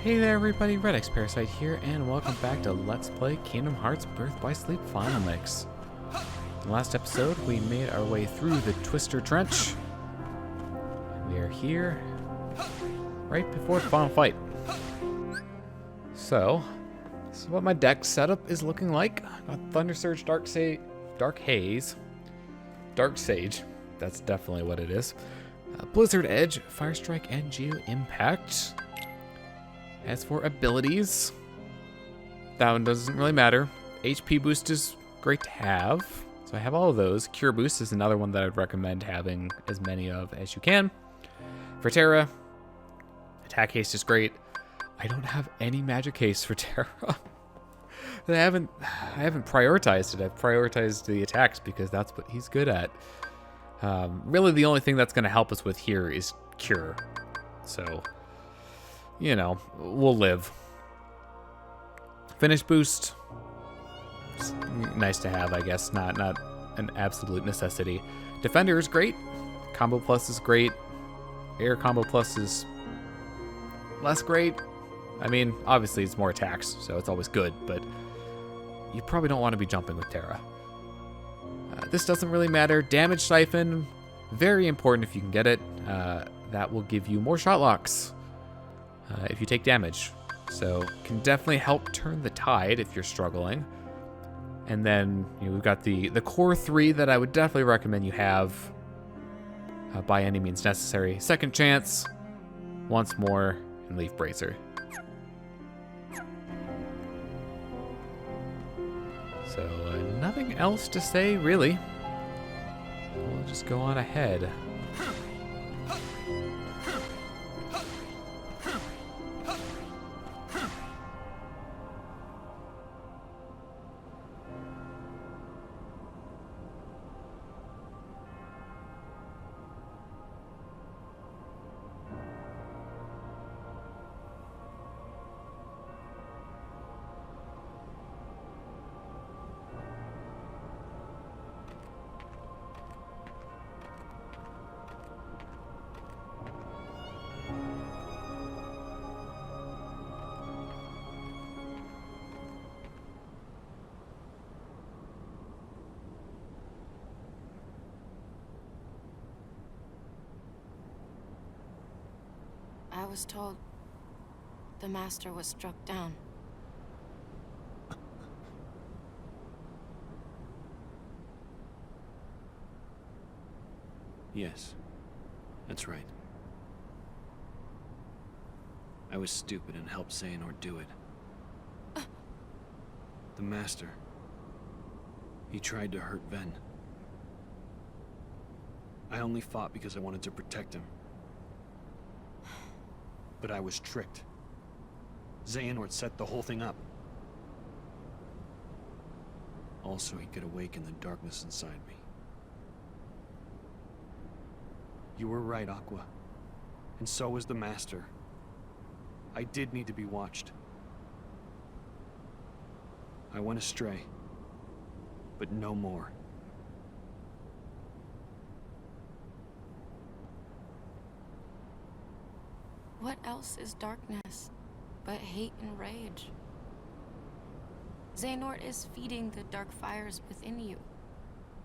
Hey there everybody, Redx Parasite here, and welcome back to Let's Play Kingdom Hearts Birth by Sleep Final Mix. In the last episode, we made our way through the Twister Trench. We are here, right before the final fight. So, this is what my deck setup is looking like. Got Thunder Surge, Dark Haze, Dark Sage, that's definitely what it is. Blizzard Edge, Fire Strike, and Geo Impact. As for abilities, that one doesn't really matter. HP boost is great to have, so I have all of those. Cure boost is another one that I'd recommend having as many of as you can. For Terra, attack haste is great. I don't have any magic haste for Terra. I haven't prioritized it. I've prioritized the attacks because that's what he's good at. Really, the only thing that's going to help us with here is Cure. So, you know, we'll live. Finish boost, it's nice to have, I guess. Not an absolute necessity. Defender is great. Combo plus is great. Air combo plus is less great. I mean, obviously it's more attacks, so it's always good, but you probably don't want to be jumping with Terra. This doesn't really matter. Damage Siphon, very important if you can get it. That will give you more shot locks if you take damage. So can definitely help turn the tide if you're struggling. And then we've got the core 3 that I would definitely recommend you have by any means necessary. Second Chance, Once More, and Leaf Bracer. So nothing else to say, really. We'll just go on ahead. I was told the master was struck down. Yes, that's right. I was stupid and helped Xehanort do it. The master. He tried to hurt Ven. I only fought because I wanted to protect him. But I was tricked. Xehanort set the whole thing up. Also, he could awaken the darkness inside me. You were right, Aqua. And so was the Master. I did need to be watched. I went astray. But no more. What else is darkness but hate and rage? Xehanort is feeding the dark fires within you,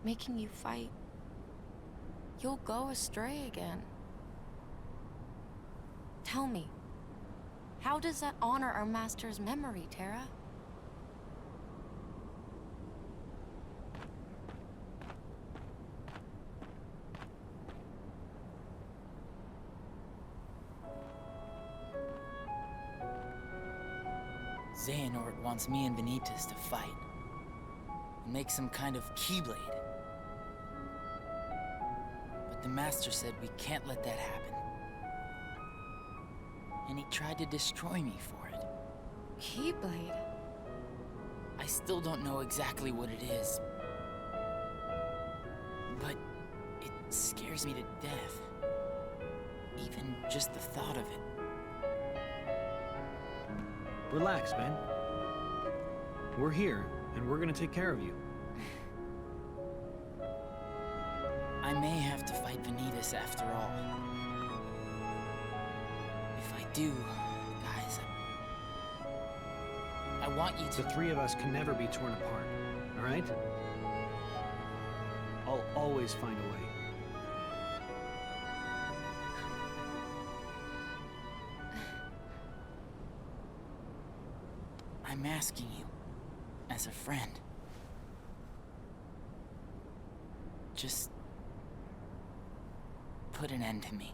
making you fight. You'll go astray again. Tell me, how does that honor our master's memory, Terra? Xehanort wants me and Vanitas to fight. And make some kind of keyblade. But the master said we can't let that happen. And he tried to destroy me for it. Keyblade? I still don't know exactly what it is. But it scares me to death. Even just the thought of it. Relax, man. We're here, and we're gonna take care of you. I may have to fight Vanitas after all. If I do, guys, want you to... The three of us can never be torn apart, all right? I'll always find a way. I'm asking you, as a friend. Just... put an end to me.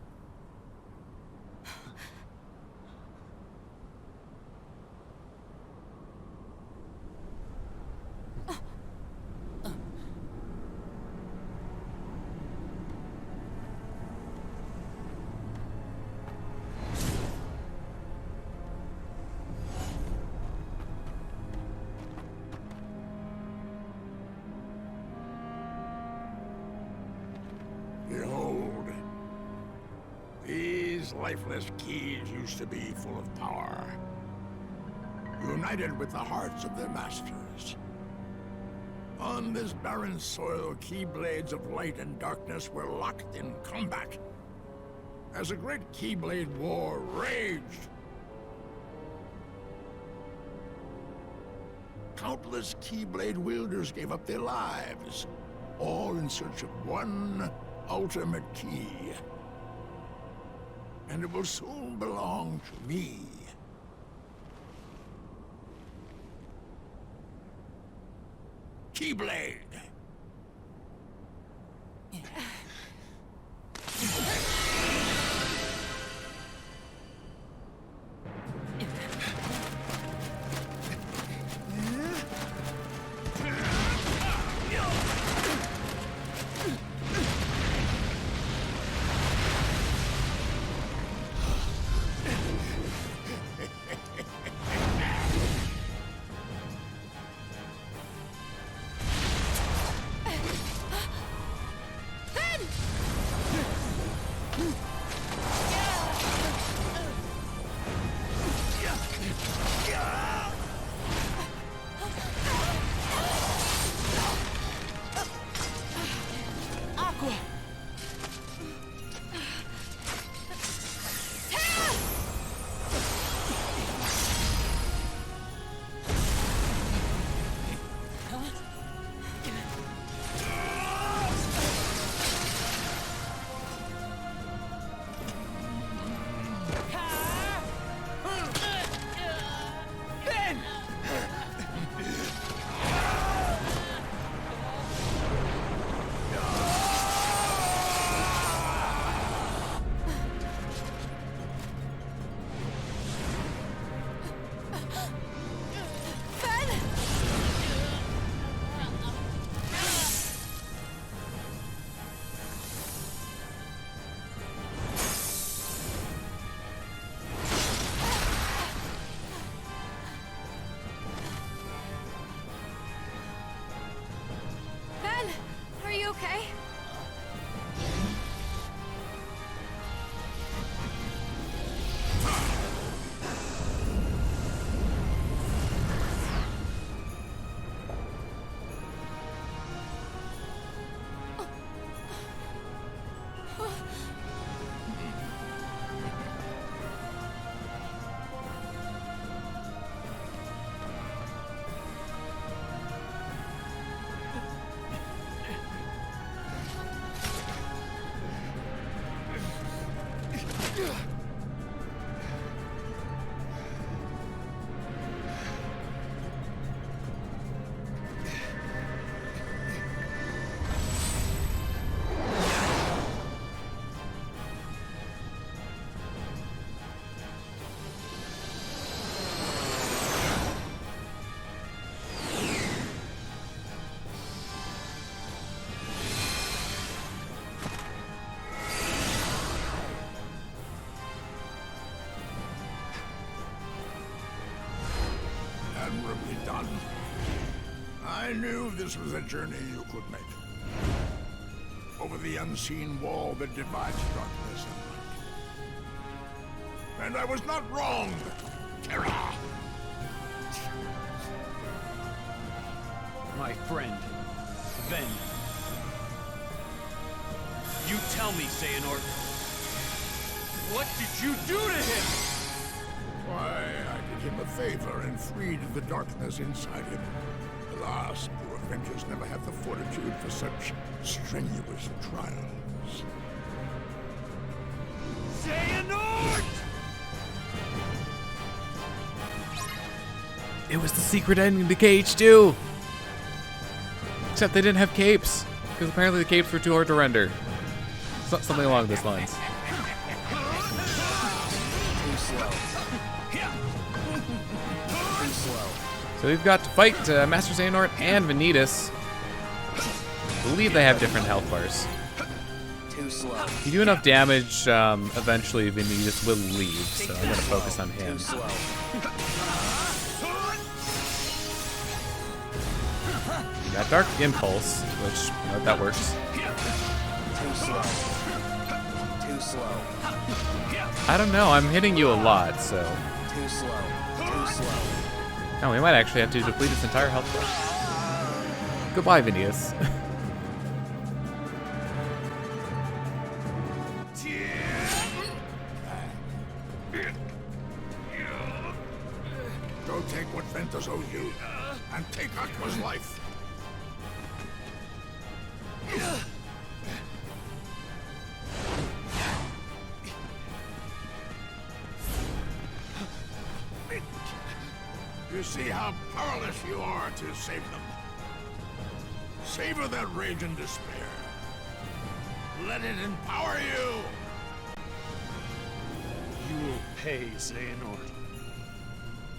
Behold, these lifeless keys used to be full of power, united with the hearts of their masters. On this barren soil, keyblades of light and darkness were locked in combat, as a great keyblade war raged. Countless keyblade wielders gave up their lives, all in search of one ultimate key. And it will soon belong to me. Keyblade! Okay? Admirably done. I knew this was a journey you could make. Over the unseen wall that divides darkness and light. And I was not wrong, Terra! My friend, Ven. You tell me, Xehanort. What did you do to him? Why, I did him a favor and freed the darkness inside him. Alas, poor Ventus never had the fortitude for such strenuous trials. Xehanort! It was the secret ending to KH2! Except they didn't have capes, because apparently the capes were too hard to render. Something along those lines. Too slow. Too slow. So we've got to fight Master Xehanort and Vanitas. I believe they have different health bars. Too slow. If you do enough damage, eventually Vanitas will leave, so I'm going to focus on him. Too slow. You got Dark Impulse, which, that works. Too slow. Too slow. I don't know, I'm hitting you a lot, so... Too slow. Too slow. Oh, we might actually have to deplete its entire health bar. Goodbye, Vanitas. Go take what Ventus owes you, and take Aqua's life. You see how powerless you are to save them. Savor that rage and despair. Let it empower you. You will pay, Xehanort.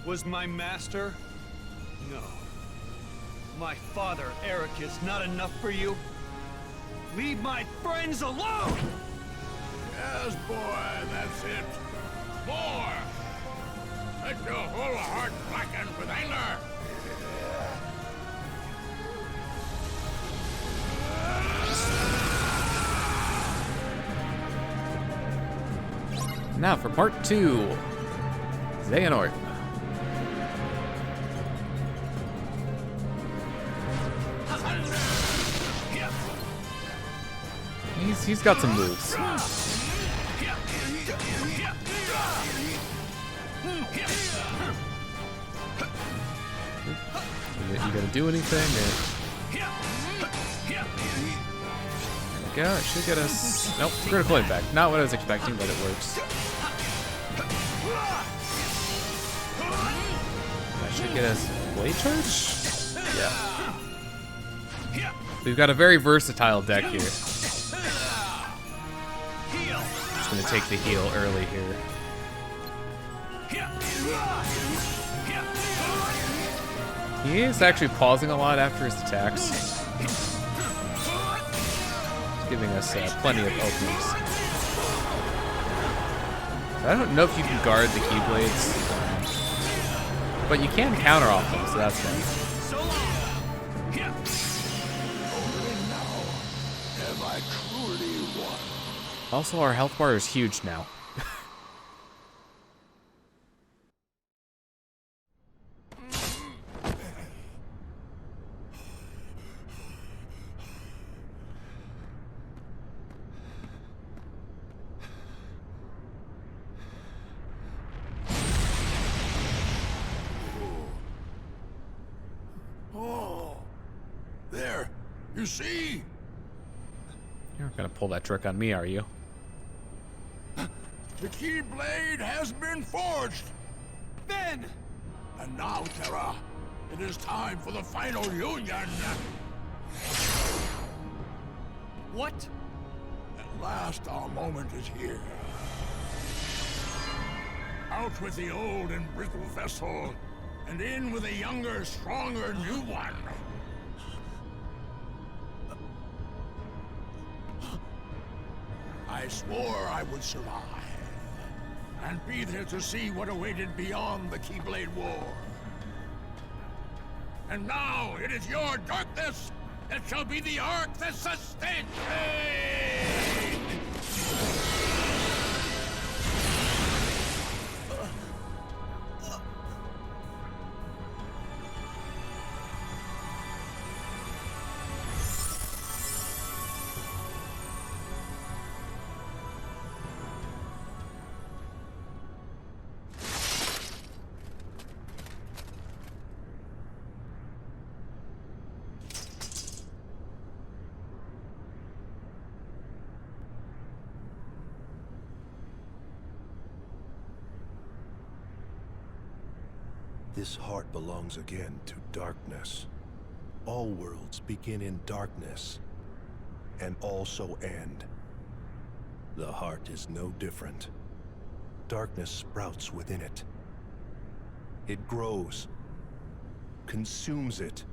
Was my master? No. My father, Eraqus, not enough for you? Leave my friends alone! Yes, boy, that's it. More. Let your whole heart blacken with anger. Now for part 2. Xehanort. He's got some moves. You gonna do anything? Or... There we go. It should get us. Nope. Critical impact. Not what I was expecting, but it works. That should get us blade charge. Yeah. We've got a very versatile deck here. Just gonna take the heal early here. He is actually pausing a lot after his attacks. He's giving us plenty of openings. So I don't know if you can guard the keyblades, but you can counter off them, so that's nice. Have I truly won? Also, our health bar is huge now. There, you see? You're not gonna pull that trick on me, are you? The keyblade has been forged! Ben! And now, Terra, it is time for the final union! What? At last, our moment is here. Out with the old and brittle vessel, and in with a younger, stronger new one. I swore I would survive, and be there to see what awaited beyond the Keyblade War. And now it is your darkness that shall be the arc that sustains me! This heart belongs again to darkness. All worlds begin in darkness, and also end. The heart is no different. Darkness sprouts within it. It grows, consumes it.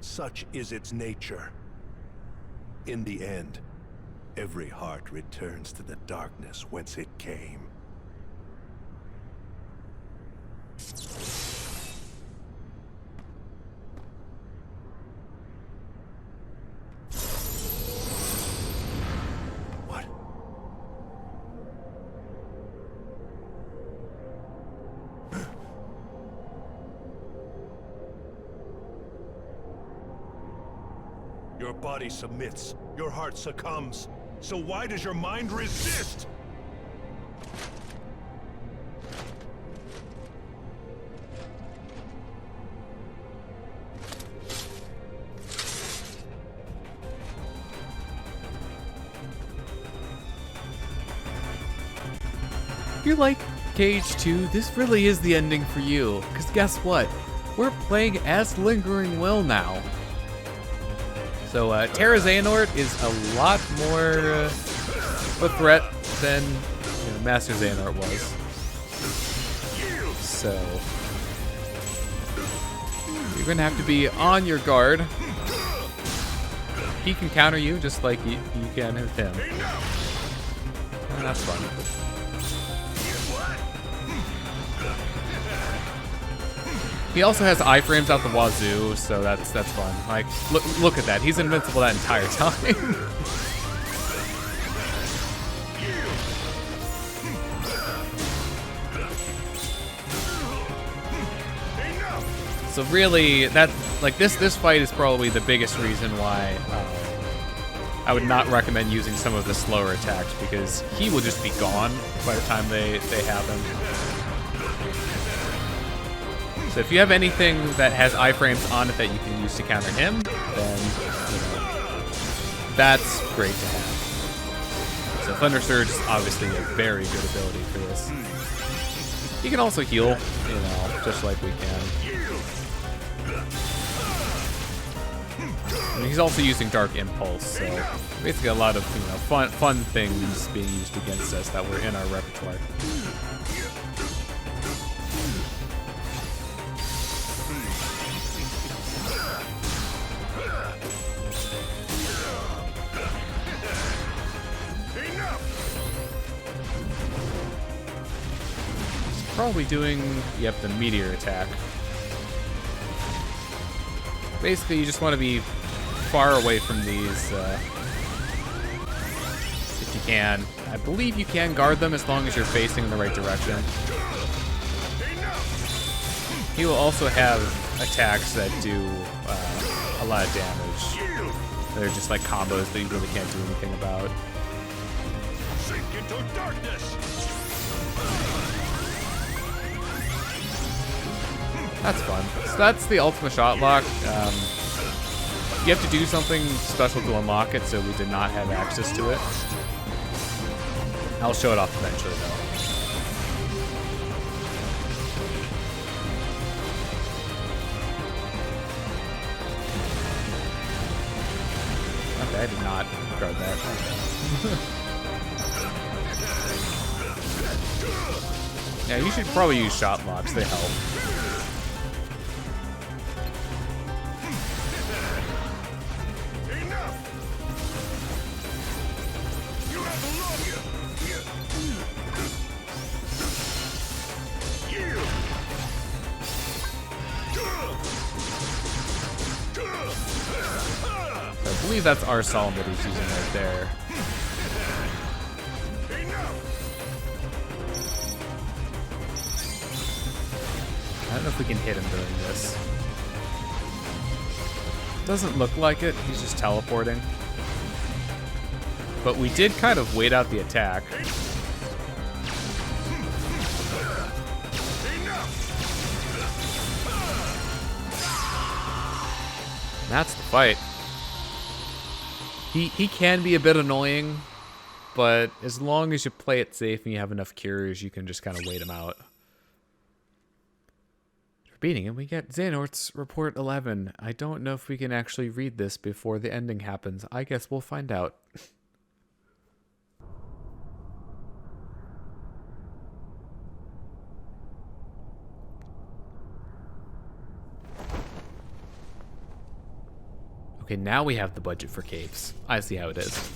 Such is its nature. In the end, every heart returns to the darkness whence it came. What? Your body submits, your heart succumbs. So why does your mind resist? If you like Cage 2, this really is the ending for you. Because guess what? We're playing as Lingering Will now. So Terra-Xehanort is a lot more a threat than Master Xehanort was. So you're gonna have to be on your guard. He can counter you just like you can with him. And that's fun. He also has iframes out the wazoo, so that's fun. Like, look at that. He's invincible that entire time. So really, this fight is probably the biggest reason why I would not recommend using some of the slower attacks, because he will just be gone by the time they have him. So if you have anything that has iframes on it that you can use to counter him, then that's great to have. So Thunder Surge is obviously a very good ability for this. He can also heal, just like we can. And he's also using Dark Impulse, so basically a lot of fun things being used against us that were in our repertoire. Probably doing, the meteor attack. Basically, you just want to be far away from these, if you can. I believe you can guard them as long as you're facing in the right direction. He will also have attacks that do a lot of damage. They're just like combos that you really can't do anything about. Sink into darkness. That's fun. So that's the ultimate shot lock. You have to do something special to unlock it, so we did not have access to it. I'll show it off eventually, though. Okay, I did not guard that. Yeah, you should probably use shot locks. They help. I believe that's our Solemn that he's using right there. I don't know if we can hit him during this. Doesn't look like it. He's just teleporting. But we did kind of wait out the attack. That's the fight. He can be a bit annoying, but as long as you play it safe and you have enough cures, you can just kind of wait him out. beating him, we get Xehanort's Report 11. I don't know if we can actually read this before the ending happens. I guess we'll find out. Okay, now we have the budget for caves. I see how it is.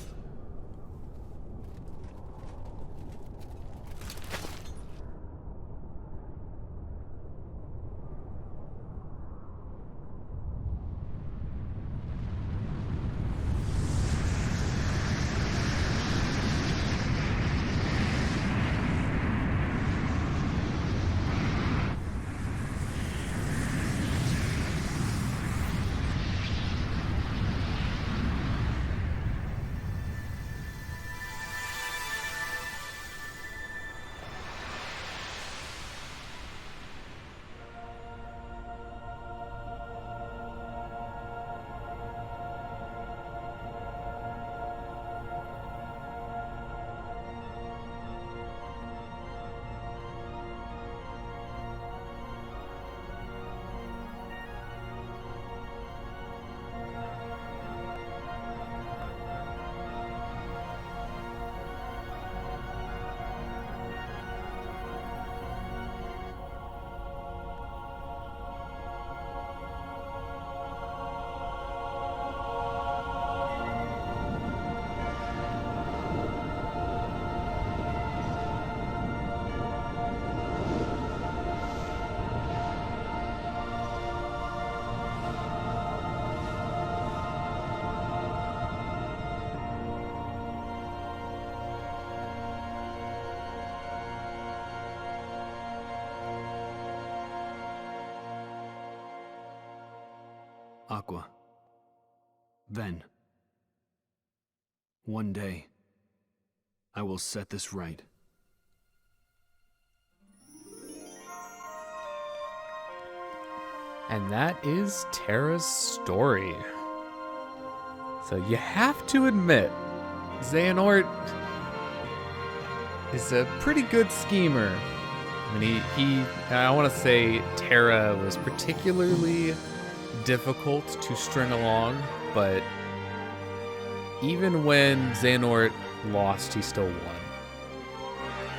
Aqua. Ven. One day, I will set this right. And that is Terra's story. So you have to admit, Xehanort is a pretty good schemer. I mean, I want to say Terra was particularly difficult to string along, but even when Xehanort lost, he still won.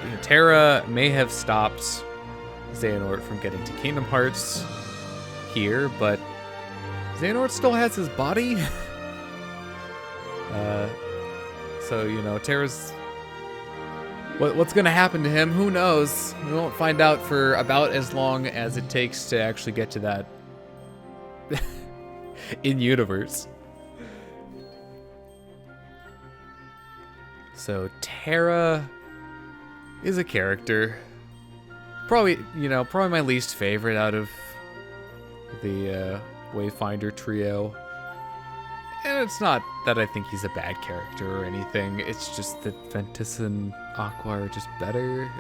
You know, Terra may have stopped Xehanort from getting to Kingdom Hearts here, but Xehanort still has his body. So, you know, Terra's... What's going to happen to him? Who knows? We won't find out for about as long as it takes to actually get to that in-universe. So, Terra is a character. Probably my least favorite out of the Wayfinder trio. And it's not that I think he's a bad character or anything. It's just that Ventus and Aqua are just better.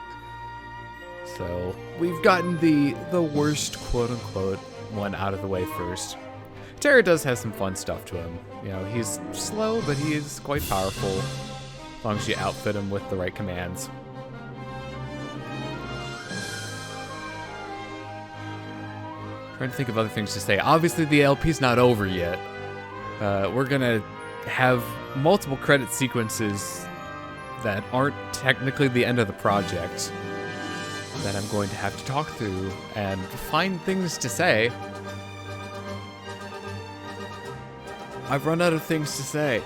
So we've gotten the worst quote-unquote one out of the way first. Terra does have some fun stuff to him. You know, he's slow, but he is quite powerful as long as you outfit him with the right commands. Trying to think of other things to say. Obviously, the LP's not over yet. We're gonna have multiple credit sequences that aren't technically the end of the project that I'm going to have to talk through and find things to say. I've run out of things to say.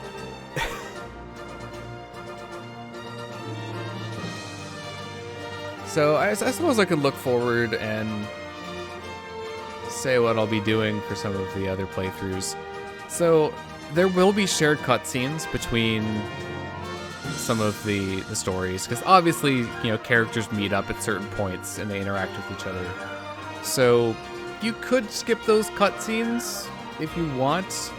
So I suppose I could look forward and say what I'll be doing for some of the other playthroughs. So there will be shared cutscenes between some of the stories, because obviously, you know, characters meet up at certain points and they interact with each other. So you could skip those cutscenes if you want.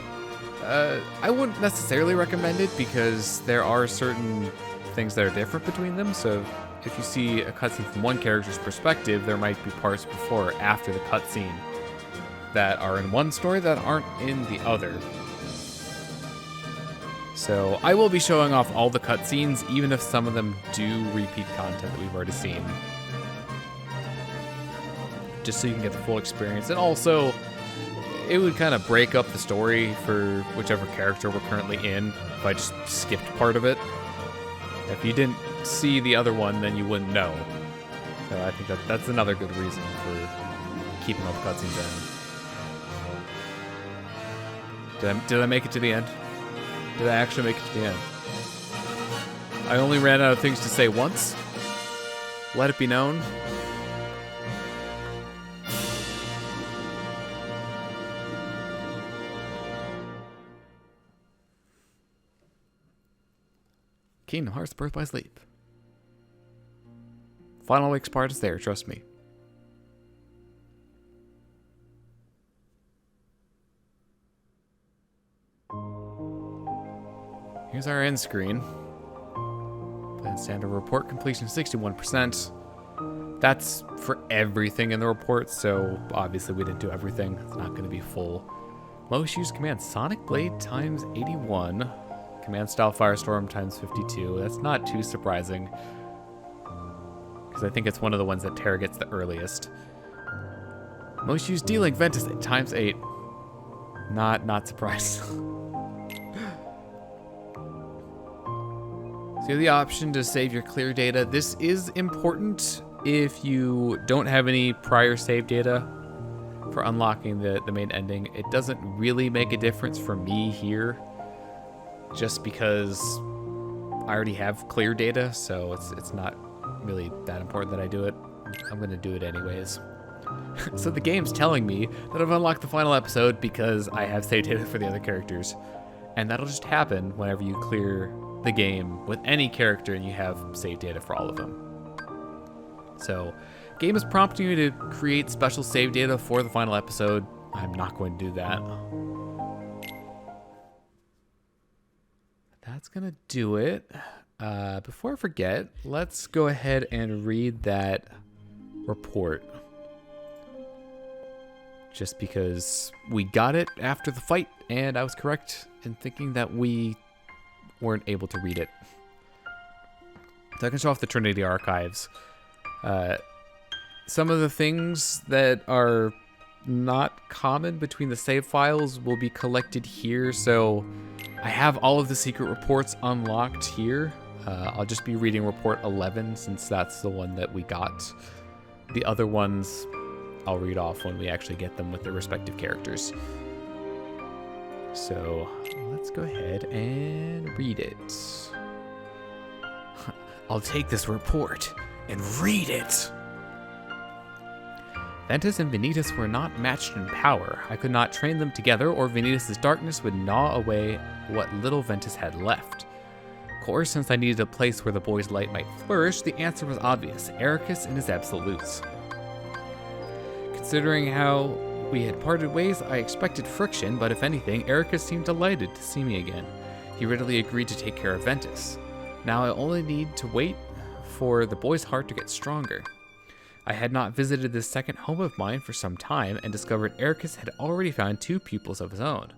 I wouldn't necessarily recommend it because there are certain things that are different between them. So if you see a cutscene from one character's perspective, there might be parts before or after the cutscene that are in one story that aren't in the other. So I will be showing off all the cutscenes, even if some of them do repeat content that we've already seen. just so you can get the full experience. And also, it would kind of break up the story for whichever character we're currently in if I just skipped part of it. If you didn't see the other one, then you wouldn't know. So I think that's another good reason for keeping all the cutscenes in. Did I make it to the end? Did I actually make it to the end? I only ran out of things to say once. Let it be known. Kingdom Hearts Birth by Sleep. Final Week's part is there, trust me. Here's our end screen. Plan standard report completion 61%. That's for everything in the report, so obviously we didn't do everything. It's not going to be full. Most used command Sonic Blade times 81. Command style Firestorm times 52. That's not too surprising, because I think it's one of the ones that Terra gets the earliest. Most used D-Link Ventus times 8. Not surprised. So you have the option to save your clear data. This is important if you don't have any prior save data for unlocking the main ending. It doesn't really make a difference for me here, just because I already have clear data, so it's not really that important that I do it. I'm gonna do it anyways. So the game's telling me that I've unlocked the final episode because I have save data for the other characters, and that'll just happen whenever you clear the game with any character and you have save data for all of them. So game is prompting you to create special save data for the final episode. I'm not going to do that. That's gonna do it. Before I forget, let's go ahead and read that report, just because we got it after the fight and I was correct in thinking that we weren't able to read it. So I can show off the Trinity archives. Some of the things that are not common between the save files will be collected here. So I have all of the secret reports unlocked here. I'll just be reading report 11 since that's the one that we got. The other ones I'll read off when we actually get them with their respective characters. So let's go ahead and read it. I'll take this report and read it. Ventus and Vanitas were not matched in power. I could not train them together, or Vanitas' darkness would gnaw away what little Ventus had left. Of course, since I needed a place where the boy's light might flourish, the answer was obvious: Eraqus and his absolutes. Considering how we had parted ways, I expected friction, but if anything, Eraqus seemed delighted to see me again. He readily agreed to take care of Ventus. Now I only need to wait for the boy's heart to get stronger. I had not visited this second home of mine for some time and discovered Eraqus had already found 2 pupils of his own.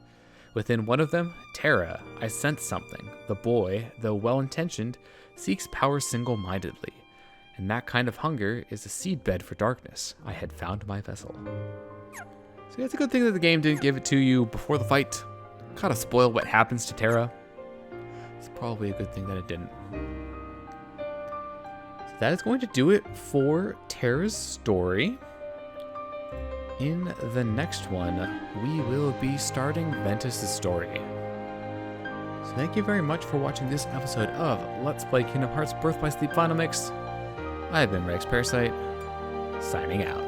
Within one of them, Terra, I sensed something. The boy, though well-intentioned, seeks power single-mindedly. And that kind of hunger is a seedbed for darkness. I had found my vessel. So it's a good thing that the game didn't give it to you before the fight. Kind of spoil what happens to Terra. It's probably a good thing that it didn't. So that is going to do it for Terra's story. In the next one, we will be starting Ventus' story. So thank you very much for watching this episode of Let's Play Kingdom Hearts Birth by Sleep Final Mix. I've been Rex Parasite, signing out.